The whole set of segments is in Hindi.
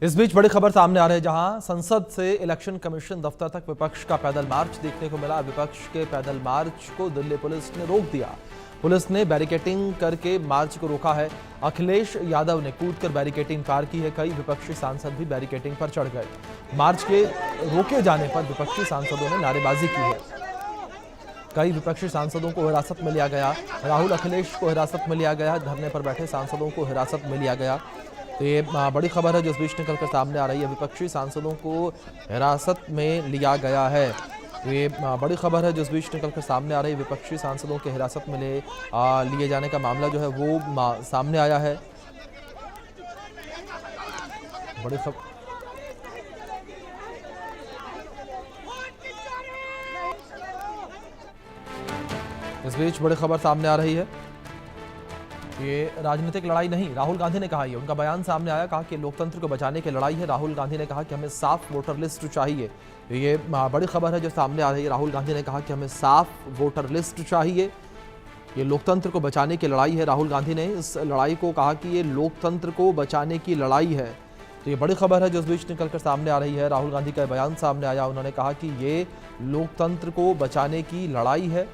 इस बीच बड़ी खबर सामने आ रही है, जहां संसद से इलेक्शन कमीशन दफ्तर तक विपक्ष का पैदल मार्च देखने को मिला। विपक्ष के पैदल मार्च को दिल्ली पुलिस ने रोक दिया। पुलिस ने बैरिकेडिंग करके मार्च को रोका है। अखिलेश यादव ने कूदकर बैरिकेडिंग पार की है। कई विपक्षी सांसद भी बैरिकेडिंग पर चढ़ गए। मार्च के रोके जाने पर विपक्षी सांसदों ने नारेबाजी की है। कई विपक्षी सांसदों को हिरासत में लिया गया। राहुल अखिलेश को हिरासत में लिया गया। धरने पर बैठे सांसदों को हिरासत में लिया गया। तो ये बड़ी खबर है जो इस बीच निकलकर सामने आ रही है। विपक्षी सांसदों को हिरासत में लिया गया है। तो ये बड़ी खबर है जो इस बीच निकलकर सामने आ रही है। विपक्षी सांसदों के हिरासत में लिए जाने का मामला जो है वो सामने आया है। बड़ी खबर इस बीच बड़ी खबर सामने आ रही है। ये राजनीतिक लड़ाई नहीं, राहुल गांधी ने कहा। ये उनका बयान सामने आया, कहा कि लोकतंत्र को बचाने की लड़ाई है। राहुल गांधी ने कहा कि हमें साफ वोटर लिस्ट चाहिए। ये बड़ी खबर है जो सामने आ रही है। राहुल गांधी ने कहा कि हमें साफ वोटर लिस्ट चाहिए। ये लोकतंत्र को बचाने की लड़ाई है। राहुल गांधी ने इस लड़ाई को कहा कि ये लोकतंत्र को बचाने की लड़ाई है। तो ये बड़ी खबर है जो इस बीच निकलकर सामने आ रही है। राहुल गांधी का बयान सामने आया। उन्होंने कहा कि ये लोकतंत्र को बचाने की लड़ाई है।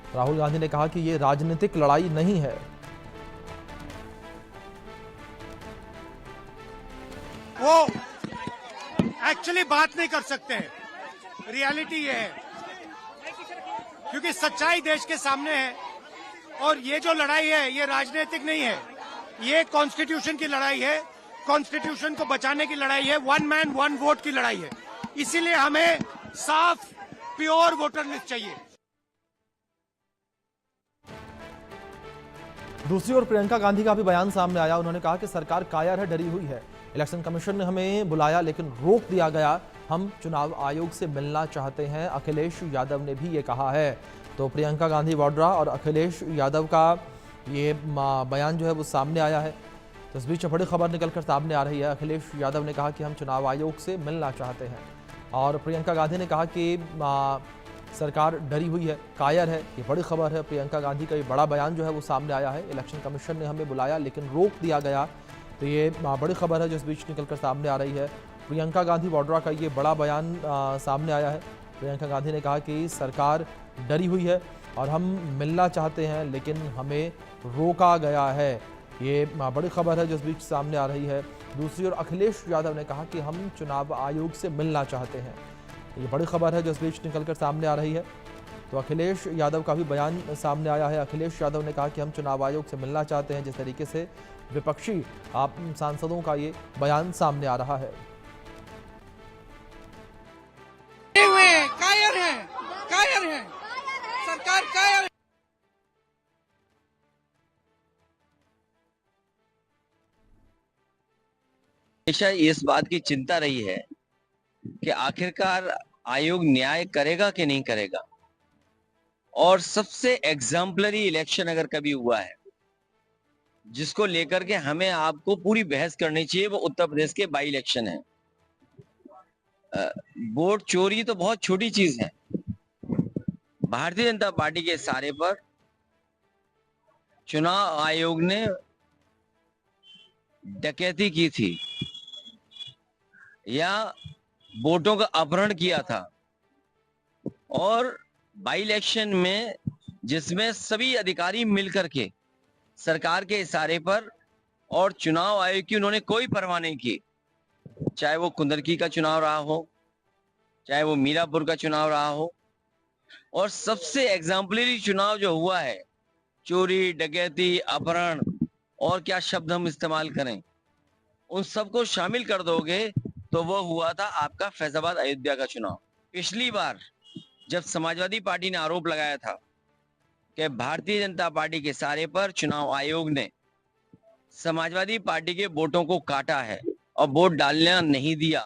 राहुल गांधी ने कहा कि ये राजनीतिक लड़ाई नहीं है। वो एक्चुअली बात नहीं कर सकते हैं, रियलिटी ये है, क्योंकि सच्चाई देश के सामने है। और ये जो लड़ाई है ये राजनीतिक नहीं है, ये कॉन्स्टिट्यूशन की लड़ाई है। कॉन्स्टिट्यूशन को बचाने की लड़ाई है। वन मैन वन वोट की लड़ाई है। इसीलिए हमें साफ प्योर वोटर लिस्ट चाहिए। दूसरी ओर प्रियंका गांधी का भी बयान सामने आया। उन्होंने कहा कि सरकार कायर है, डरी हुई है। इलेक्शन कमीशन ने हमें बुलाया लेकिन रोक दिया गया। हम चुनाव आयोग से मिलना चाहते हैं। अखिलेश यादव ने भी ये कहा है। तो प्रियंका गांधी वाड्रा और अखिलेश यादव का ये बयान जो है वो सामने आया है। तो इस बीच बड़ी खबर निकलकर सामने आ रही है। अखिलेश यादव ने कहा कि हम चुनाव आयोग से मिलना चाहते हैं और प्रियंका गांधी ने कहा कि सरकार डरी हुई है, कायर है। ये बड़ी खबर है। प्रियंका गांधी का ये बड़ा बयान जो है वो सामने आया है। इलेक्शन कमीशन ने हमें बुलाया लेकिन रोक दिया गया। तो ये बड़ी खबर है जो इस बीच निकलकर सामने आ रही है। प्रियंका गांधी वाड्रा का ये बड़ा बयान सामने आया है। प्रियंका गांधी ने कहा कि सरकार डरी हुई है और हम मिलना चाहते हैं लेकिन हमें रोका गया है। ये बड़ी खबर है जो इस बीच सामने आ रही है। दूसरी ओर अखिलेश यादव ने कहा कि हम चुनाव आयोग से मिलना चाहते हैं। ये बड़ी खबर है जो इस बीच निकलकर सामने आ रही है। तो अखिलेश यादव का भी बयान सामने आया है। अखिलेश यादव ने कहा कि हम चुनाव आयोग से मिलना चाहते हैं। जिस तरीके से विपक्षी सांसदों का ये बयान सामने आ रहा है। कायर है, सरकार कायर है। हमेशा इस बात की चिंता रही है कि आखिरकार आयोग न्याय करेगा कि नहीं करेगा। और सबसे एग्जाम्पलरी इलेक्शन अगर कभी हुआ है जिसको लेकर के हमें आपको पूरी बहस करनी चाहिए, वो उत्तर प्रदेश के बाई इलेक्शन है। वोट चोरी तो बहुत छोटी चीज है। भारतीय जनता पार्टी के इशारे पर चुनाव आयोग ने डकैती की थी या वोटों का अपहरण किया था। और बाई इलेक्शन में जिसमें सभी अधिकारी मिलकर के सरकार के इशारे पर और चुनाव आयोग की उन्होंने कोई परवाह नहीं की, चाहे वो कुंदरकी का चुनाव रहा हो, चाहे वो मीरापुर का चुनाव रहा हो। और सबसे एग्जाम्पलरी चुनाव जो हुआ है, चोरी, डकैती, अपहरण और क्या शब्द हम इस्तेमाल करें, उन सबको शामिल कर दोगे तो वो हुआ था आपका फैजाबाद अयोध्या का चुनाव। पिछली बार जब समाजवादी पार्टी ने आरोप लगाया था कि भारतीय जनता पार्टी के इशारे पर चुनाव आयोग ने समाजवादी पार्टी के वोटों को काटा है और वोट डालना नहीं दिया,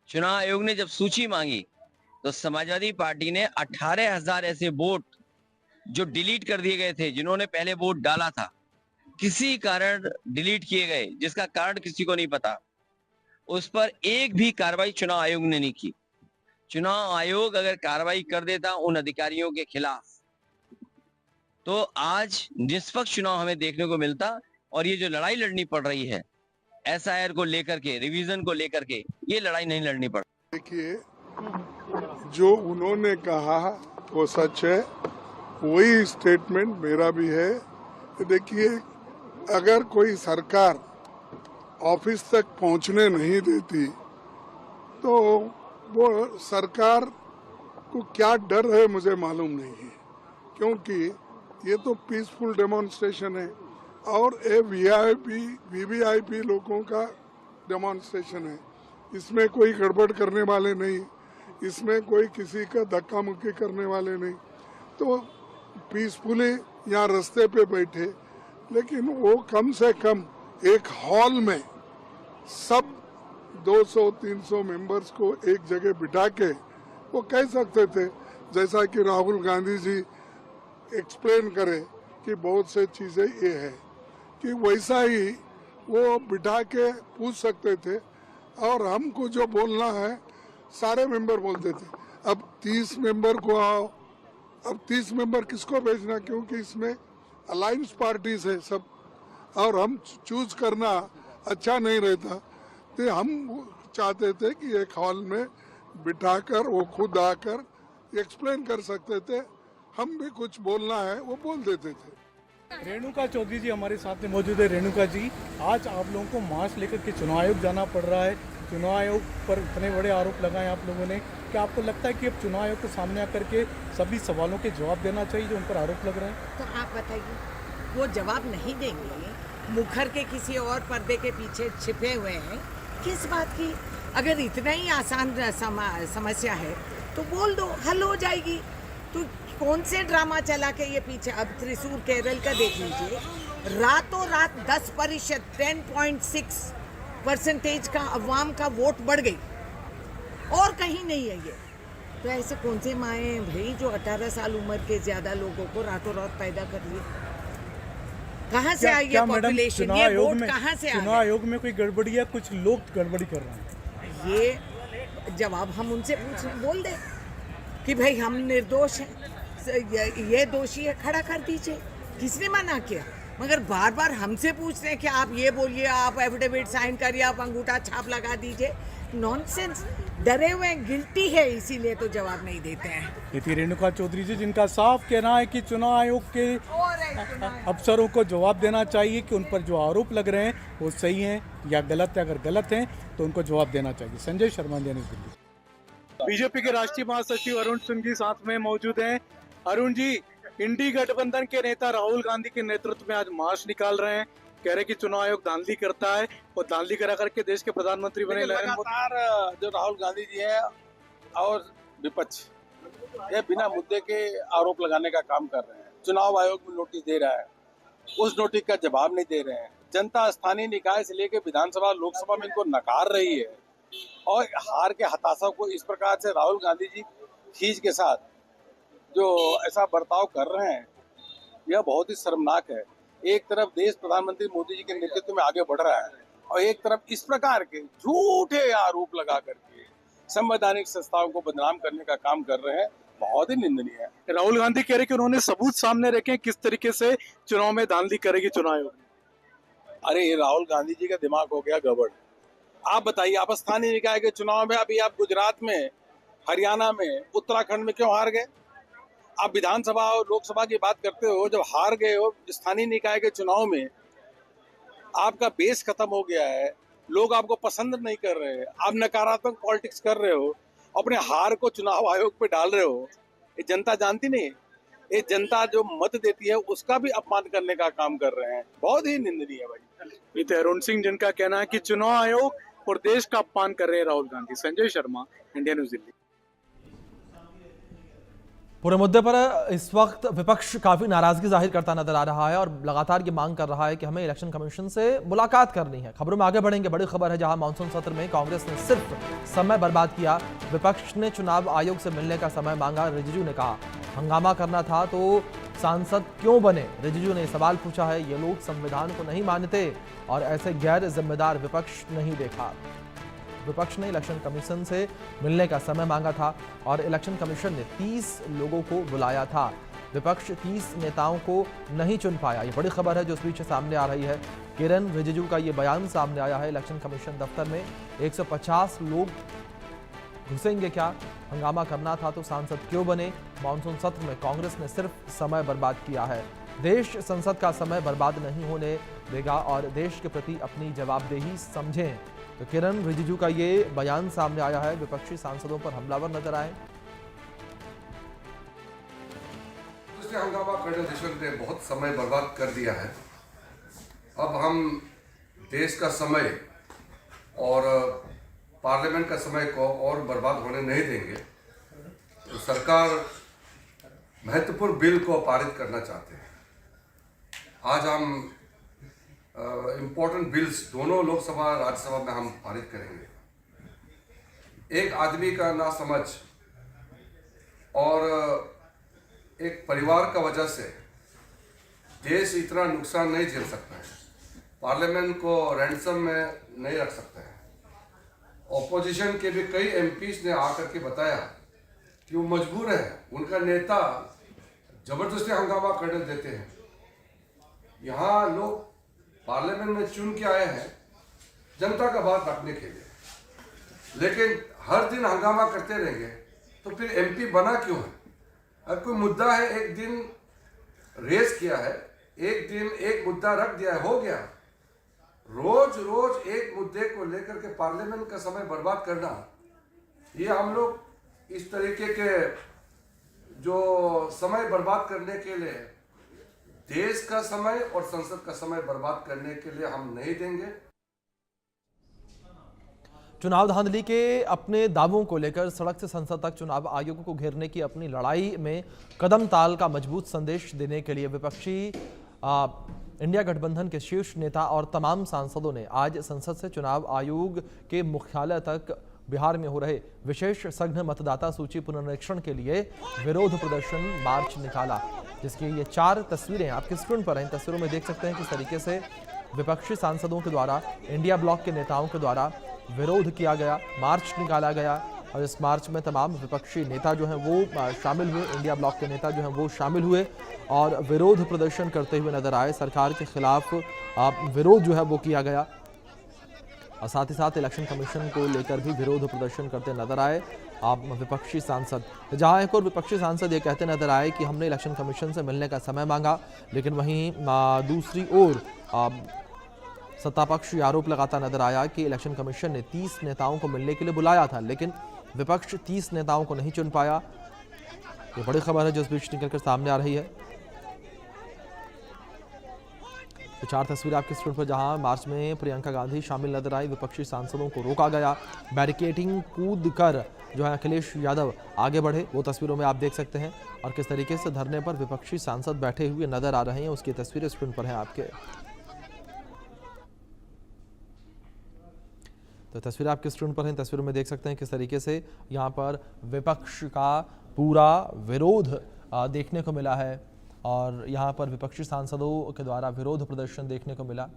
चुनाव आयोग ने जब सूची मांगी तो समाजवादी पार्टी ने 18,000 ऐसे वोट जो डिलीट कर दिए गए थे, जिन्होंने पहले वोट डाला था, किसी कारण डिलीट किए गए, जिसका कारण किसी को नहीं पता, उस पर एक भी कार्रवाई चुनाव आयोग ने नहीं की। चुनाव आयोग अगर कार्रवाई कर देता उन अधिकारियों के खिलाफ तो आज निष्पक्ष चुनाव हमें देखने को मिलता। और ये जो लड़ाई लड़नी पड़ रही है एसआईआर को लेकर के, रिवीजन को लेकर के ये लड़ाई नहीं लड़नी पड़। देखिए, जो उन्होंने कहा वो सच है, वही स्टेटमेंट मेरा भी है। देखिए, अगर कोई सरकार ऑफिस तक पहुंचने नहीं देती तो वो सरकार को क्या डर है मुझे मालूम नहीं है, क्योंकि ये तो पीसफुल डेमोन्स्ट्रेशन है और ये वीवीआईपी लोगों का डेमोन्स्ट्रेशन है। इसमें कोई गड़बड़ करने वाले नहीं, इसमें कोई किसी का धक्का मुक्की करने वाले नहीं, तो पीसफुली यहाँ रास्ते पे बैठे। लेकिन वो कम से कम एक हॉल में सब 200-300 मेंबर्स को एक जगह बिठा के वो कह सकते थे, जैसा कि राहुल गांधी जी एक्सप्लेन करे कि बहुत से चीजें ये है, कि वैसा ही वो बिठा के पूछ सकते थे और हमको जो बोलना है सारे मेंबर बोलते थे। अब 30 मेंबर को आओ, अब 30 मेंबर किसको भेजना, क्योंकि इसमें अलायंस पार्टीज है सब, और हम चूज करना अच्छा नहीं रहता। तो हम चाहते थे कि एक हॉल में बिठाकर वो खुद आकर एक्सप्लेन कर सकते थे, हम भी कुछ बोलना है वो बोल देते थे। रेणुका चौधरी जी हमारे साथ में मौजूद है। रेणुका जी, आज आप लोगों को मार्च लेकर के चुनाव आयोग जाना पड़ रहा है। चुनाव आयोग पर इतने बड़े आरोप लगाए आप लोगों ने, क्या आपको लगता है कि अब चुनाव आयोग के सामने आकर के सभी सवालों के जवाब देना चाहिए जो उन पर आरोप लग रहे हैं? तो आप बताइए, वो जवाब नहीं देंगे, मुखर के किसी और पर्दे के पीछे छिपे हुए हैं, किस बात की? अगर इतना ही आसान समस्या है तो बोल दो, हल हो जाएगी। तो कौन से ड्रामा चला के ये पीछे, अब त्रिशूर केरल का देख लीजिए, रातों रात 10% 10.6% का अवाम का वोट बढ़ गई और कहीं नहीं है ये। तो ऐसे कौन से माएँ भाई जो 18 साल उम्र के ज्यादा लोगों को रातों रात पैदा कर लिए? कहाँ से आई ये पॉपुलेशन, ये वोट कहाँ से आ चुनाव आयोग में कोई गड़बड़ी है? कुछ लोग गड़बड़ी कर रहे हैं, ये जवाब हम उनसे बोल दे कि भाई हम निर्दोष हैं, ये दोषी है, खड़ा कर दीजिए। किसने मना किया? मगर बार बार हमसे पूछते हैं कि आप ये बोलिए, आप एफिडेविट साइन करिए, आप अंगूठा छाप लगा दीजिए। नॉनसेंस, डरे हुए हैं, गिल्टी है, इसीलिए तो जवाब नहीं देते हैं। ये थी रेणुका चौधरी जी, जिनका साफ कहना है कि चुनाव आयोग के अफसरों को जवाब देना चाहिए कि उन पर जो आरोप लग रहे हैं वो सही हैं या गलत है। अगर गलत हैं तो उनको जवाब देना चाहिए। Sanjay Sharma, India news Delhi. BJP के राष्ट्रीय महासचिव अरुण सिंह जी साथ में मौजूद हैं। अरुण जी, इंडी गठबंधन के नेता राहुल गांधी के नेतृत्व में आज मार्च निकाल रहे हैं, कह रहे कि चुनाव आयोग धांधली करता है और धांधली करा करके देश के प्रधानमंत्री बने। लगातार जो राहुल गांधी जी है और विपक्ष ये बिना मुद्दे के आरोप लगाने का काम कर रहे हैं। चुनाव आयोग में नोटिस दे रहा है, उस नोटिस का जवाब नहीं दे रहे हैं। जनता स्थानीय निकाय से लेकर विधानसभा लोकसभा में इनको नकार रही है और हार के हताशा को इस प्रकार से राहुल गांधी जी खींच के साथ जो ऐसा बर्ताव कर रहे हैं, यह बहुत ही शर्मनाक है। एक तरफ देश प्रधानमंत्री मोदी जी के नेतृत्व में आगे बढ़ रहा है और एक तरफ इस प्रकार के झूठे आरोप लगा करके संवैधानिक संस्थाओं को बदनाम करने का काम कर रहे हैं, बहुत ही निंदनीय है। राहुल गांधी कह रहे कि उन्होंने सबूत सामने रखे किस तरीके से चुनाव में धांधली करेगी चुनाव आयोग। अरे ये राहुल गांधी जी का दिमाग हो गया गड़बड़। आप बताइए, आप स्थानीय निकाय के चुनाव में अभी आप गुजरात में, हरियाणा में, उत्तराखंड में क्यों हार गए? आप विधानसभा और लोकसभा की बात करते हो, जब हार गए हो स्थानीय निकाय के चुनाव में, आपका बेस खत्म हो गया है, लोग आपको पसंद नहीं कर रहे हैं, आप नकारात्मक पॉलिटिक्स कर रहे हो, अपने हार को चुनाव आयोग पे डाल रहे हो। ये जनता जानती नहीं, ये जनता जो मत देती है उसका भी अपमान करने का काम कर रहे हैं, बहुत ही निंदनीय है भाई। ये अरुण सिंह, जिनका कहना है कि चुनाव आयोग और देश का अपमान कर रहे हैं राहुल गांधी। Sanjay Sharma, India news Delhi. पूरे मुद्दे पर इस वक्त विपक्ष काफी नाराजगी जाहिर करता नजर आ रहा है और लगातार ये मांग कर रहा है कि हमें इलेक्शन कमीशन से मुलाकात करनी है। खबरों में आगे बढ़ेंगे। बड़ी खबर है, जहां मानसून सत्र में कांग्रेस ने सिर्फ समय बर्बाद किया, विपक्ष ने चुनाव आयोग से मिलने का समय मांगा। रिजिजू ने कहा हंगामा करना था तो सांसद क्यों बने। रिजिजू ने सवाल पूछा है, ये लोग संविधान को नहीं मानते और ऐसे गैर जिम्मेदार विपक्ष नहीं देखा। विपक्ष ने इलेक्शन कमीशन से मिलने का समय मांगा था और इलेक्शन कमीशन ने 30 लोगों को बुलाया था। विपक्ष 30 नेताओं को नहीं चुन पाया। ये बड़ी खबर है जो इस बीच सामने आ रही है। किरण रिजिजू का ये बयान सामने आया है। इलेक्शन कमीशन दफ्तर में 150 लोग घुसेंगे क्या? हंगामा करना था तो सांसद क्यों बने? मानसून सत्र में कांग्रेस ने सिर्फ समय बर्बाद किया है। देश संसद का समय बर्बाद नहीं होने देगा और देश के प्रति अपनी जवाबदेही समझें। तो किरण रिजिजू का ये बयान सामने आया है। विपक्षी सांसदों पर हमलावर नजर आए। हंगामा करने ने बहुत समय बर्बाद कर दिया है। अब हम देश का समय और पार्लियामेंट का समय को और बर्बाद होने नहीं देंगे। तो सरकार महत्वपूर्ण बिल को पारित करना चाहते हैं। आज हम इम्पोर्टेंट बिल्स दोनों लोकसभा राज्यसभा में हम पारित करेंगे। एक आदमी का नासमझ और एक परिवार का वजह से देश इतना नुकसान नहीं झेल सकता है। पार्लियामेंट को रैंसम में नहीं रख सकता है। ऑपोजिशन के भी कई एमपीज ने आकर के बताया कि वो मजबूर है, उनका नेता जबरदस्ती हंगामा करने देते हैं। यहाँ लोग पार्लियामेंट में चुन के आए हैं जनता का बात रखने के लिए, लेकिन हर दिन हंगामा करते रहेंगे तो फिर एमपी बना क्यों है? अब कोई मुद्दा है, एक दिन रेस किया है, एक दिन एक मुद्दा रख दिया है, हो गया। रोज रोज एक मुद्दे को लेकर के पार्लियामेंट का समय बर्बाद करना, ये हम लोग इस तरीके के जो समय बर्बाद करने के लिए देश का समय और संसद का समय बर्बाद करने के लिए हम नहीं देंगे। चुनाव धांधली के अपने दावों को लेकर सड़क से संसद तक चुनाव आयोग को घेरने की अपनी लड़ाई में कदम ताल का मजबूत संदेश देने के लिए विपक्षी इंडिया गठबंधन के शीर्ष नेता और तमाम सांसदों ने आज संसद से चुनाव आयोग के मुख्यालय तक बिहार में हो रहे विशेष सघन मतदाता सूची पुनरीक्षण के लिए विरोध प्रदर्शन मार्च निकाला, जिसकी ये 4 तस्वीरें आपके स्क्रीन पर हैं। इन तस्वीरों में देख सकते हैं किस तरीके से विपक्षी सांसदों के द्वारा इंडिया ब्लॉक के नेताओं के द्वारा विरोध किया गया, मार्च निकाला गया और इस मार्च में तमाम विपक्षी नेता जो हैं वो शामिल हुए, इंडिया ब्लॉक के नेता जो हैं वो शामिल हुए और विरोध प्रदर्शन करते हुए नजर आए। सरकार के खिलाफ विरोध जो है वो किया गया और साथ ही साथ इलेक्शन कमीशन को लेकर भी विरोध प्रदर्शन करते नजर आए विपक्षी सांसद। जहां एक और विपक्षी सांसद ये कहते नजर आए कि हमने इलेक्शन कमीशन से मिलने का समय मांगा, लेकिन वहीं दूसरी ओर सत्तापक्ष आरोप लगाता नजर आया कि इलेक्शन कमीशन ने 30 नेताओं को मिलने के लिए बुलाया था, लेकिन विपक्ष 30 नेताओं को नहीं चुन पाया। ये बड़ी खबर है जो इस बीच निकलकर सामने आ रही है। तो 4 तस्वीर आपके स्क्रीन पर, जहां मार्च में प्रियंका गांधी शामिल नजर आई, विपक्षी सांसदों को रोका गया, बैरिकेडिंग कूद कर जो है अखिलेश यादव आगे बढ़े, वो तस्वीरों में आप देख सकते हैं और किस तरीके से धरने पर विपक्षी सांसद बैठे हुए नजर आ रहे हैं, उसकी तस्वीरें स्क्रीन पर हैं आपके। तो तस्वीर आपके स्क्रीन पर हैं, तस्वीरों में देख सकते हैं किस तरीके से यहाँ पर विपक्ष का पूरा विरोध देखने को मिला है और यहाँ पर विपक्षी सांसदों के द्वारा विरोध प्रदर्शन देखने को मिला।